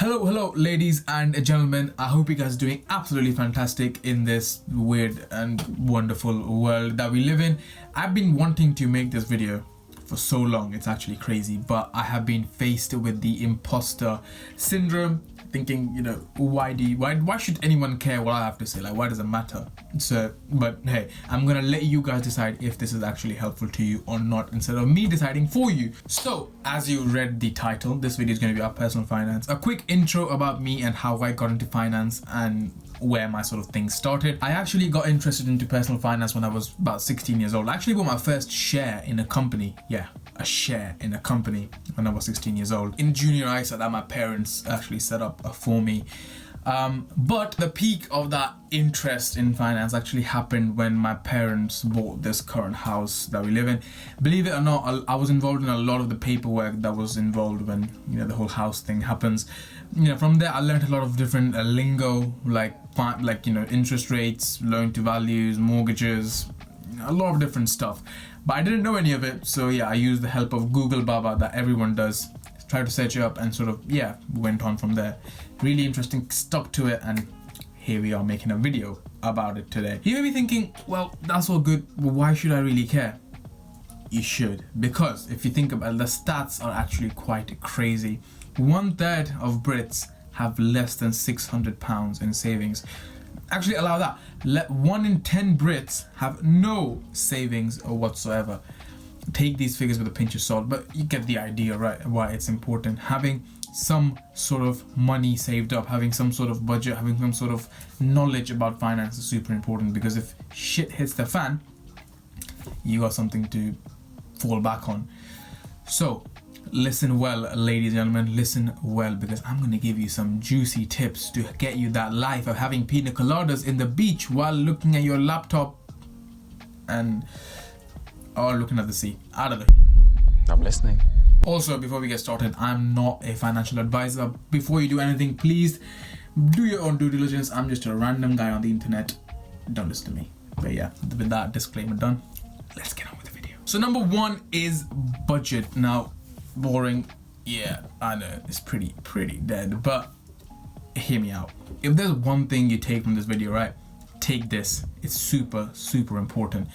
Hello, ladies and gentlemen. I hope you guys are doing absolutely fantastic in this weird and wonderful world that we live in. I've been wanting to make this video for so long, it's actually crazy, but I have been faced with the imposter syndrome, thinking, why should anyone care what I have to say? Like, why does it matter? But hey, I'm gonna let you guys decide if this is actually helpful to you or not, instead of me deciding for you. So, as you read the title, this video is gonna be about personal finance. A quick intro about me and how I got into finance and where my sort of thing started. I actually got interested into personal finance when I was about 16 years old. I actually bought my first share in a company. Yeah, a share in a company when I was 16 years old. In junior high, so that my parents actually set up for me. But the peak of that interest in finance actually happened when my parents bought this current house that we live in. Believe it or not, I was involved in a lot of the paperwork that was involved when the whole house thing happens. From there I learned a lot of different lingo, like interest rates, loan to values, mortgages, a lot of different stuff. But I didn't know any of it, so yeah, I used the help of Google Baba that everyone does. Tried to search it up and sort of went on from there. Really interesting, stuck to it, and here we are making a video about it today. You may be thinking, well, that's all good, but why should I really care? You should, because if you think about it, the stats are actually quite crazy. 1/3 of Brits have less than £600 in savings. Actually, allow that. 1 in 10 Brits have no savings whatsoever. Take these figures with a pinch of salt, but you get the idea, right? Why it's important. Having some sort of money saved up, having some sort of budget, having some sort of knowledge about finance is super important, because if shit hits the fan, you got something to fall back on. So listen well, ladies and gentlemen, listen well, because I'm going to give you some juicy tips to get you that life of having pina coladas in the beach while looking at your laptop or looking at the sea. Out of it. I'm listening. Also, before we get started, I'm not a financial advisor. Before you do anything, please do your own due diligence. I'm just a random guy on the internet. Don't listen to me. But yeah, with that disclaimer done, let's get on with the video. So number 1 is budget. Now, boring. Yeah, I know, it's pretty dead, but hear me out. If there's one thing you take from this video, right, take this. It's super important.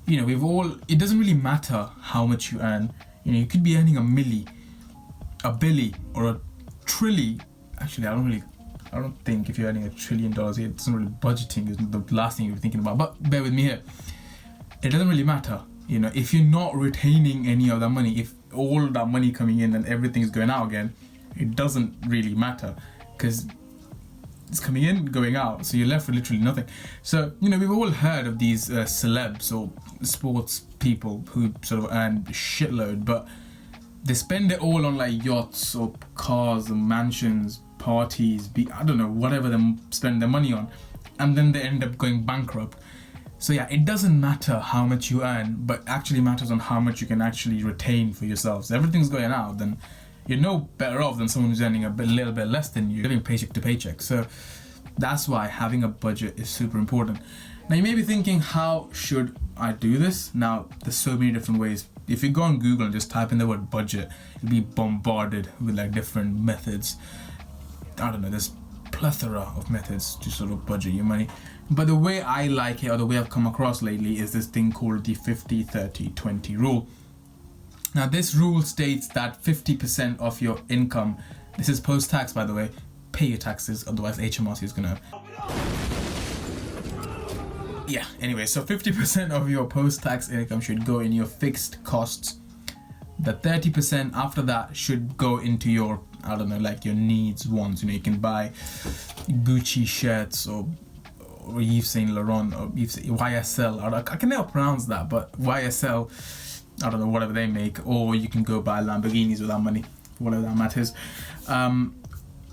It doesn't really matter how much you earn. You could be earning a billy, or a trilly. Actually, I don't think if you're earning $1 trillion, it's not really budgeting is the last thing you're thinking about. But bear with me here. It doesn't really matter. If you're not retaining any of that money, if all that money coming in and everything's going out again, it doesn't really matter, because it's coming in, going out, so you're left with literally nothing. So we've all heard of these celebs or sports people who sort of earn a shitload, but they spend it all on like yachts or cars and mansions, parties, I don't know, whatever they spend their money on, and then they end up going bankrupt. So yeah, it doesn't matter how much you earn, but actually matters on how much you can actually retain for yourselves. If everything's going out, then you're no better off than someone who's earning a little bit less than you, living paycheck to paycheck. So that's why having a budget is super important. Now you may be thinking, how should I do this? Now there's so many different ways. If you go on Google and just type in the word budget, you'll be bombarded with like different methods. I don't know, there's plethora of methods to sort of budget your money. But the way I like it, or the way I've come across lately, is this thing called the 50-30-20 rule. Now this rule states that 50% of your income, this is post-tax by the way, pay your taxes, otherwise HMRC is gonna... Yeah, anyway, so 50% of your post-tax income should go in your fixed costs. The 30% after that should go into your, I don't know, like your needs, wants. You can buy Gucci shirts or Yves Saint Laurent or YSL. I can never pronounce that, but YSL, I don't know, whatever they make. Or you can go buy Lamborghinis with that money, whatever that matters. And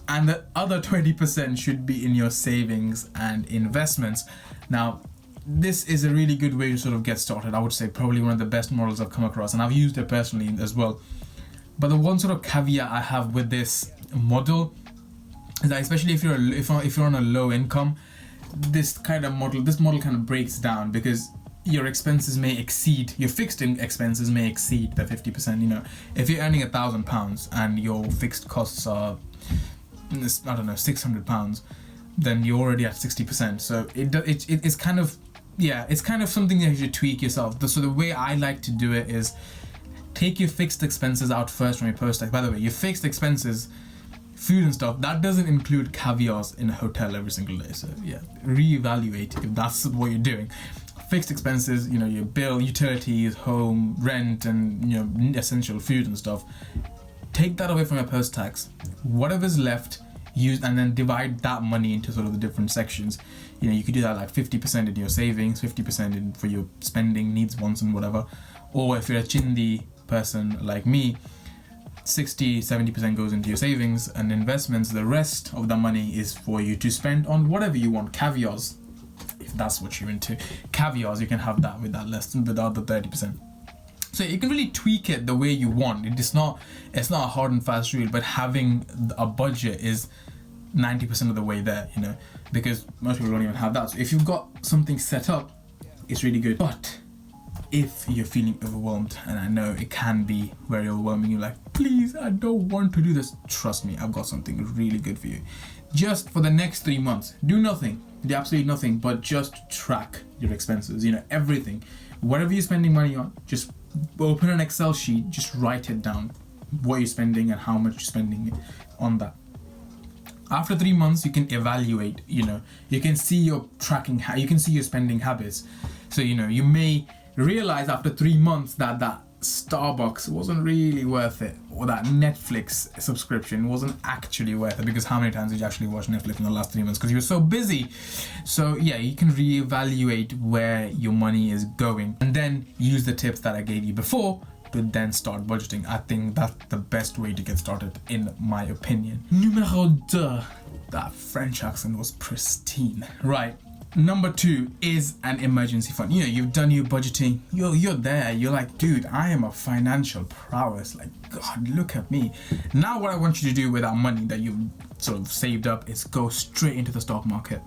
the other 20% should be in your savings and investments. Now, this is a really good way to sort of get started. I would say probably one of the best models I've come across, and I've used it personally as well. But the one sort of caveat I have with this model is that, especially if you're on a low income, this model kind of breaks down, because your expenses may exceed, your fixed expenses may exceed the 50%. If you're earning £1,000 and your fixed costs are I don't know, £600, then you're already at 60%. So it's kind of, yeah, it's kind of something that you should tweak yourself. So the way I like to do it is take your fixed expenses out first from your post-tax. By the way, your fixed expenses, food and stuff, that doesn't include caviars in a hotel every single day. So yeah, reevaluate if that's what you're doing. Fixed expenses, you know, your bill, utilities, home, rent, and, you know, essential food and stuff. Take that away from your post-tax. Whatever's left, use, and then divide that money into sort of the different sections. You know, you could do that like 50% in your savings, 50% in for your spending, needs, wants, and whatever. Or if you're a chindi person like me, 60-70% goes into your savings and investments. The rest of the money is for you to spend on whatever you want. Caviars, if that's what you're into. Caviars, you can have that with that less than without the 30%. So you can really tweak it the way you want. It's not a hard and fast rule, but having a budget is 90% of the way there, you know, because most people don't even have that. So if you've got something set up, it's really good. But if you're feeling overwhelmed, and I know it can be very overwhelming, you're like, please, I don't want to do this. Trust me, I've got something really good for you. Just for the next 3 months, do nothing, do absolutely nothing, but just track your expenses, you know, everything. Whatever you're spending money on, just open an Excel sheet, just write it down, what you're spending and how much you're spending on that. After 3 months, you can evaluate, you know, you can see your tracking, you can see your spending habits. So, you know, you may realize after 3 months that Starbucks wasn't really worth it, or that Netflix subscription wasn't actually worth it, because how many times did you actually watch Netflix in the last 3 months? Because you were so busy. So yeah, you can reevaluate where your money is going, and then use the tips that I gave you before to then start budgeting. I think that's the best way to get started, in my opinion. Numéro 2. That French accent was pristine. Right. Number 2 is an emergency fund. You know, you've done your budgeting, you're there, you're like, dude, I am a financial prowess, like, God, look at me. Now what I want you to do with that money that you've sort of saved up is go straight into the stock market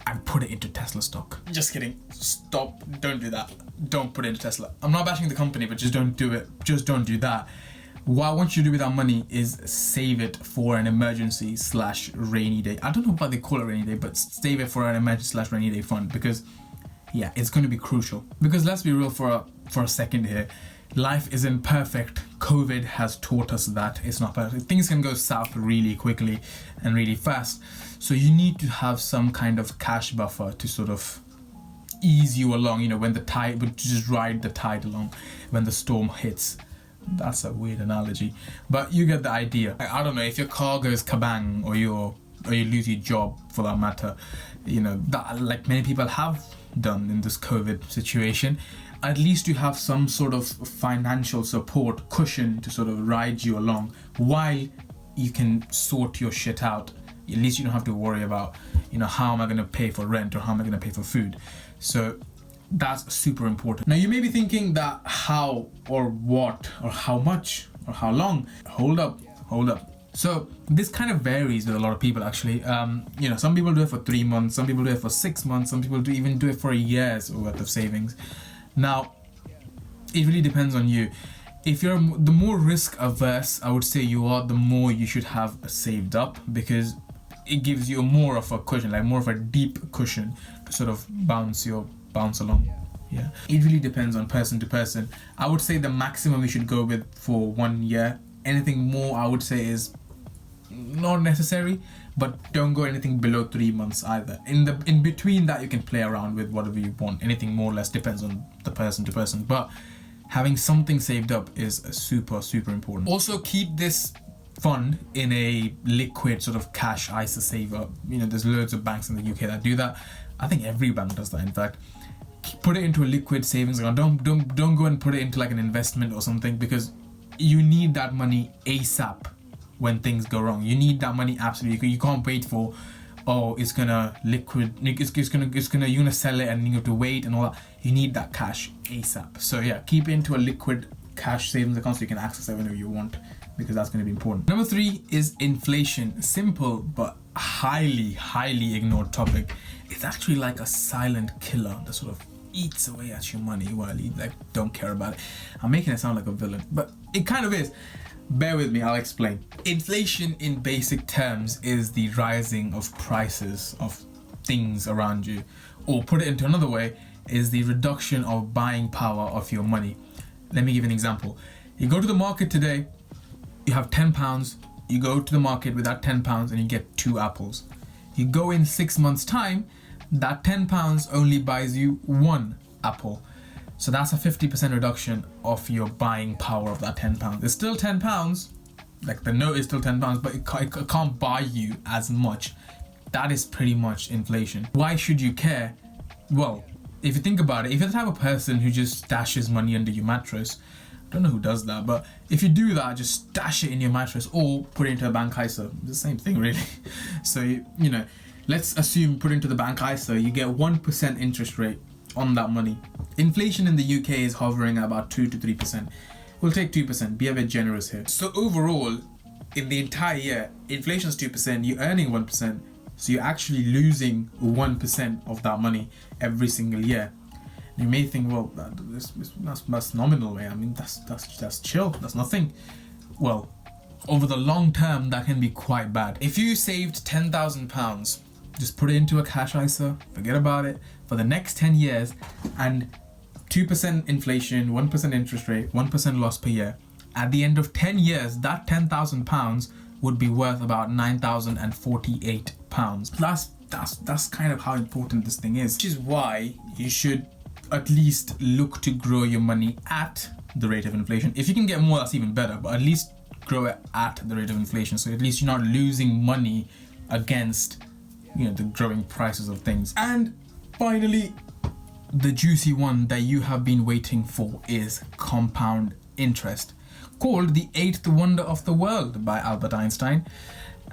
and put it into Tesla stock. Just kidding, stop, don't do that. Don't put it into Tesla. I'm not bashing the company, but just don't do it. Just don't do that. What I want you to do with that money is save it for an emergency / rainy day. I don't know why they call it rainy day, but save it for an emergency / rainy day fund, because yeah, it's going to be crucial. Because let's be real for a second here. Life isn't perfect. COVID has taught us that it's not perfect. Things can go south really quickly and really fast. So you need to have some kind of cash buffer to sort of ease you along, you know, when the tide, but just ride the tide along when the storm hits. That's a weird analogy, but you get the idea. I don't know, if your car goes kabang, or you lose your job for that matter, you know, that, like many people have done in this COVID situation, at least you have some sort of financial support cushion to sort of ride you along while you can sort your shit out. At least you don't have to worry about, you know, how am I going to pay for rent, or how am I going to pay for food. So that's super important. Now you may be thinking that how, or what, or how much, or how long. Hold up. So this kind of varies with a lot of people, actually. You know, some people do it for 3 months, some people do it for 6 months, some people even do it for a year's worth of savings. Now, it really depends on you. If you're the more risk averse, I would say you are, the more you should have saved up, because it gives you more of a cushion, like more of a deep cushion to sort of bounce along. Yeah, it really depends on person to person. I would say the maximum you should go with for 1 year. Anything more, I would say, is not necessary, but don't go anything below 3 months either. In between that, you can play around with whatever you want. Anything more or less depends on the person to person, but having something saved up is super important. Also, keep this fund in a liquid sort of cash ISA saver. You know, there's loads of banks in the UK that do that. I think every bank does that, in fact. Put it into a liquid savings account. Don't go and put it into like an investment or something, because you need that money ASAP when things go wrong. You need that money absolutely. You can't wait for, oh, it's gonna you're gonna sell it and you have to wait and all that. You need that cash ASAP. So yeah, keep it into a liquid cash savings account so you can access it whenever you want, because that's going to be important. Number 3 is inflation. Simple but highly ignored topic. It's actually like a silent killer that sort of eats away at your money while you like don't care about it. I'm making it sound like a villain, but it kind of is. Bear with me, I'll explain. Inflation in basic terms is the rising of prices of things around you. Or put it into another way, is the reduction of buying power of your money. Let me give you an example. You go to the market today, you have £10, you go to the market with that £10 and you get 2 apples. You go in 6 months' time, that £10 only buys you 1 apple. So that's a 50% reduction of your buying power of that £10. It's still £10, like the note is still £10, but it can't buy you as much. That is pretty much inflation. Why should you care? Well, if you think about it, if you're the type of person who just stashes money under your mattress, I don't know who does that, but if you do that, just stash it in your mattress or put it into a bank ISA. It's the same thing, really. So, you know, let's assume put it into the bank ISA, you get 1% interest rate on that money. Inflation in the UK is hovering at about 2 to 3%. We'll take 2%, be a bit generous here. So overall, in the entire year, inflation is 2%, you're earning 1%, so you're actually losing 1% of that money every single year. You may think, well, that's nominal, way. I mean, that's chill, that's nothing. Well, over the long term, that can be quite bad. If you saved £10,000, just put it into a cash ISA, forget about it, for the next 10 years, and 2% inflation, 1% interest rate, 1% loss per year. At the end of 10 years, that £10,000 would be worth about £9,048. That's kind of how important this thing is. Which is why you should at least look to grow your money at the rate of inflation. If you can get more, that's even better, but at least grow it at the rate of inflation. So at least you're not losing money against, you know, the growing prices of things. And finally, the juicy one that you have been waiting for is compound interest, called the 8th wonder of the world by Albert Einstein.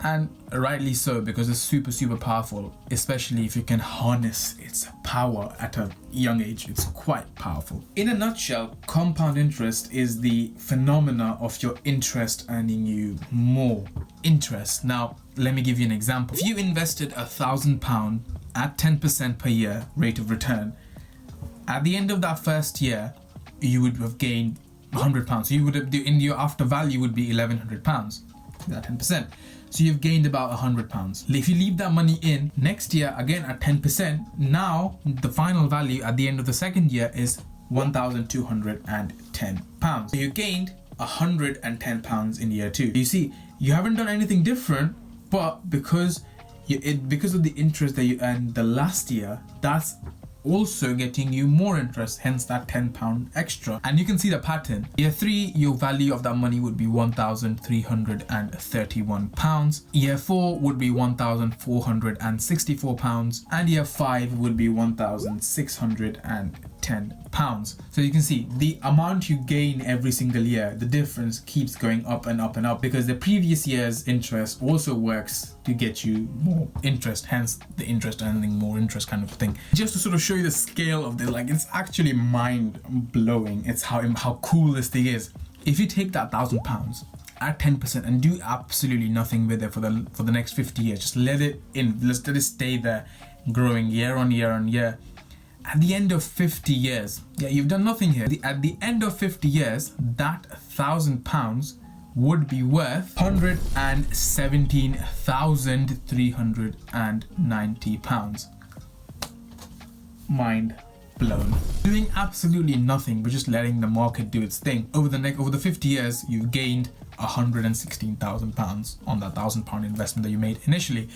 And rightly so, because it's super powerful, especially if you can harness its power at a young age. It's quite powerful. In a nutshell, compound interest is the phenomena of your interest earning you more interest. Now, let me give you an example. If you invested £1,000 at 10% per year rate of return, at the end of that first year, you would have gained £100. So you would have, in your after value would be £1,100. That 10%. So you've gained about £100. If you leave that money in next year, again at 10%, now the final value at the end of the second year is £1,210. So you gained £110 in year 2. You see, you haven't done anything different, but because of the interest that you earned the last year, that's also getting you more interest, hence that £10 extra. And you can see the pattern. Year 3, your value of that money would be £1,331. Year 4 would be £1,464, and year 5 would be £1,610. So you can see the amount you gain every single year, the difference keeps going up and up and up, because the previous year's interest also works to get you more interest, hence the interest earning more interest kind of thing. Just to sort of show you the scale of this, like, it's actually mind blowing. It's how cool this thing is. If you take that £1,000 at 10% and do absolutely nothing with it for the next 50 years, just let it stay there, growing year on year on year. At the end of 50 years, yeah, you've done nothing here. At the end of 50 years, that £1,000 would be worth £117,390. Mind blown. Doing absolutely nothing, but just letting the market do its thing. Over the 50 years, you've gained £116,000 on that £1,000 investment that you made initially.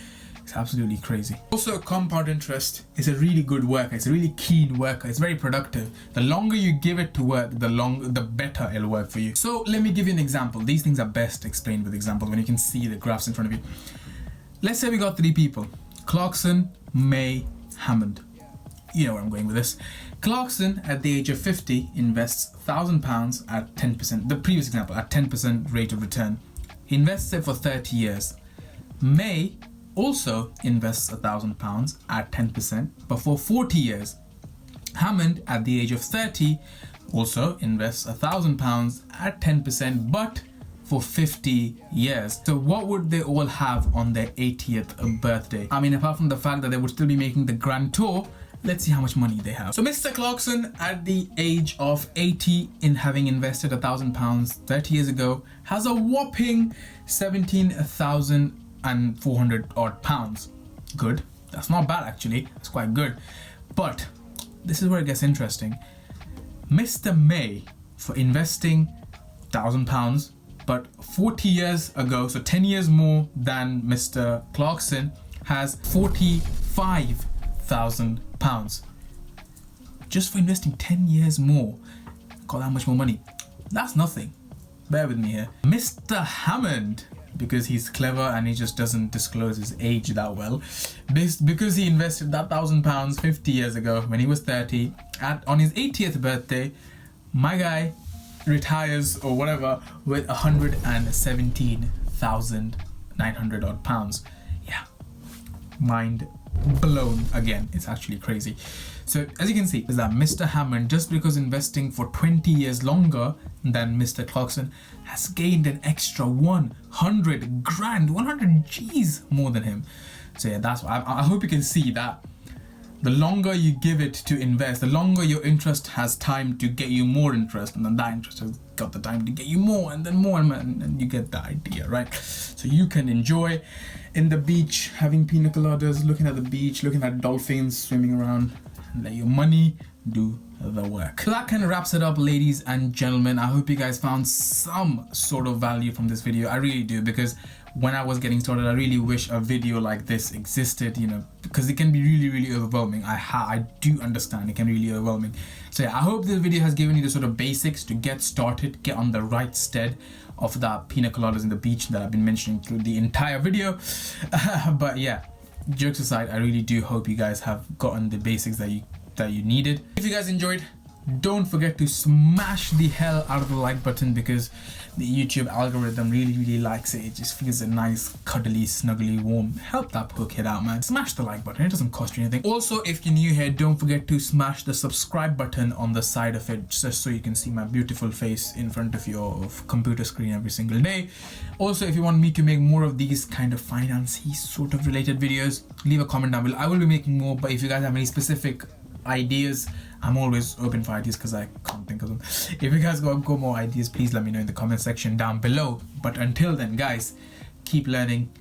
It's absolutely crazy. Also, compound interest is a really good worker. It's a really keen worker. It's very productive. The longer you give it to work, the better it'll work for you. So let me give you an example. These things are best explained with examples when you can see the graphs in front of you. Let's say we got 3 people: Clarkson, May, Hammond. You know where I'm going with this. Clarkson, at the age of 50, invests £1,000 at 10%. The previous example, at 10% rate of return. He invests it for 30 years. May also invests £1,000 at 10%, but for 40 years. Hammond, at the age of 30, also invests £1,000 at 10%, but for 50 years. So what would they all have on their 80th birthday? I mean, apart from the fact that they would still be making the grand tour, let's see how much money they have. So Mr. Clarkson, at the age of 80, in having invested £1,000 30 years ago, has a whopping 17,400 odd pounds. Good. That's not bad actually. That's quite good. But this is where it gets interesting. Mr. May, for investing £1,000, but 40 years ago, so 10 years more than Mr. Clarkson, has £45,000 just for investing 10 years more. Got that much more money. That's nothing. Bear with me here. Mr. Hammond, because he's clever and he just doesn't disclose his age that well, because he invested that £1,000 50 years ago when he was 30, on his 80th birthday, my guy retires or whatever with 117,900 odd pounds. Yeah, mind blown again. It's actually crazy. So as you can see, is that Mr. Hammond, just because investing for 20 years longer than Mr. Clarkson, has gained an extra 100 grand, 100 G's more than him. So yeah, that's why I hope you can see that the longer you give it to invest, the longer your interest has time to get you more interest, and then that interest has got the time to get you more, and then more, and you get the idea, right? So you can enjoy in the beach, having pina coladas, looking at the beach, looking at dolphins swimming around, and let your money do the work. So that kind of wraps it up, ladies and gentlemen. I hope you guys found some sort of value from this video. I really do, because when I was getting started, I really wish a video like this existed, you know, because it can be really overwhelming. I do understand it can be really overwhelming. So yeah, I hope this video has given you the sort of basics to get started, get on the right stead of that pina coladas in the beach that I've been mentioning through the entire video. But yeah, jokes aside, I really do hope you guys have gotten the basics that you needed. If you guys enjoyed, don't forget to smash the hell out of the like button, because the YouTube algorithm really likes it. It just feels a nice, cuddly, snuggly, warm. Help that poor kid out, man. Smash the like button. It doesn't cost you anything. Also, if you're new here, don't forget to smash the subscribe button on the side of it, just so you can see my beautiful face in front of your computer screen every single day. Also, if you want me to make more of these kind of financy sort of related videos, leave a comment down below. I will be making more, but if you guys have any specific ideas, I'm always open for ideas because I can't think of them. If you guys got more ideas, please let me know in the comment section down below. But until then, guys, keep learning.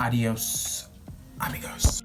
Adios, amigos.